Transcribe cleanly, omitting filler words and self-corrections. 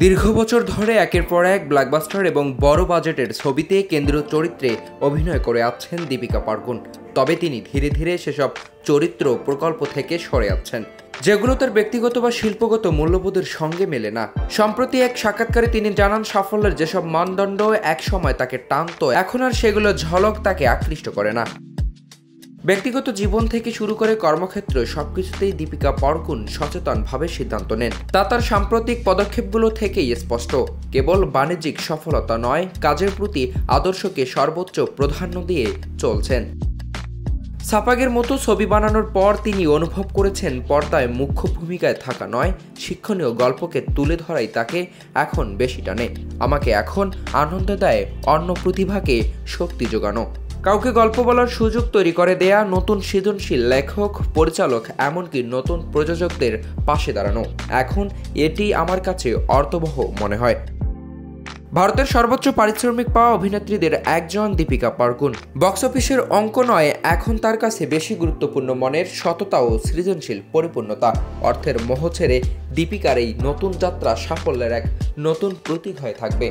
দীর্ঘ বছর ধরে একের পর এক ব্লকবাস্টার এবং বড় বাজেটের ছবিতে কেন্দ্রীয় চরিত্রে অভিনয় করে আসছেন দীপিকা পাড়ুকোন। তবে তিনি ধীরে ধীরে সেসব চরিত্র প্রকল্প থেকে সরে যাচ্ছেন, যেগুলো তার ব্যক্তিগত বা শিল্পগত মূল্যবোধের সঙ্গে মেলে না। সম্প্রতি এক সাক্ষাৎকারে তিনি জানান, সাফল্যের যেসব মানদণ্ড একসময় তাকে টানত, এখন আর সেগুলো ঝলক তাকে আকৃষ্ট করে না। ব্যক্তিগত জীবন থেকে শুরু করে কর্মক্ষেত্র সবকিছুতেই দীপিকা পাড়ুকোন সচেতনভাবে সিদ্ধান্ত নেন। তার সাম্প্রতিক পদক্ষেপগুলো থেকেই স্পষ্ট, কেবল বাণিজ্যিক সফলতা নয়, কাজের প্রতি আদর্শকে সর্বোচ্চ প্রাধান্য দিয়ে চলছেন। সাপাগের মতো ছবি বানানোর পর তিনি অনুভব করেছেন, পর্দায় মুখ্য ভূমিকায় থাকা নয়, শিক্ষণীয় গল্পকে তুলে ধরাই তাকে এখন বেশি টানে। আমাকে এখন আনন্দ দেয় অন্য প্রতিভাকে শক্তি যোগানো, কাউকে গল্প বলার সুযোগ তৈরি করে দেয়া, নতুন সৃজনশীল লেখক, পরিচালক, এমনকি নতুন প্রযোজকদের পাশে দাঁড়ানো। এখন এটি আমার কাছে অর্থবহ মনে হয়। ভারতের সর্বোচ্চ পারিশ্রমিক পাওয়া অভিনেত্রীদের একজন দীপিকা পাড়ুকোন। বক্স অফিসের অঙ্ক নয়, এখন তার কাছে বেশি গুরুত্বপূর্ণ মনের সততা ও সৃজনশীল পরিপূর্ণতা। অর্থের মোহ ছেড়ে দীপিকার এই নতুন যাত্রা সাফল্যের এক নতুন প্রতীক হয়ে থাকবে।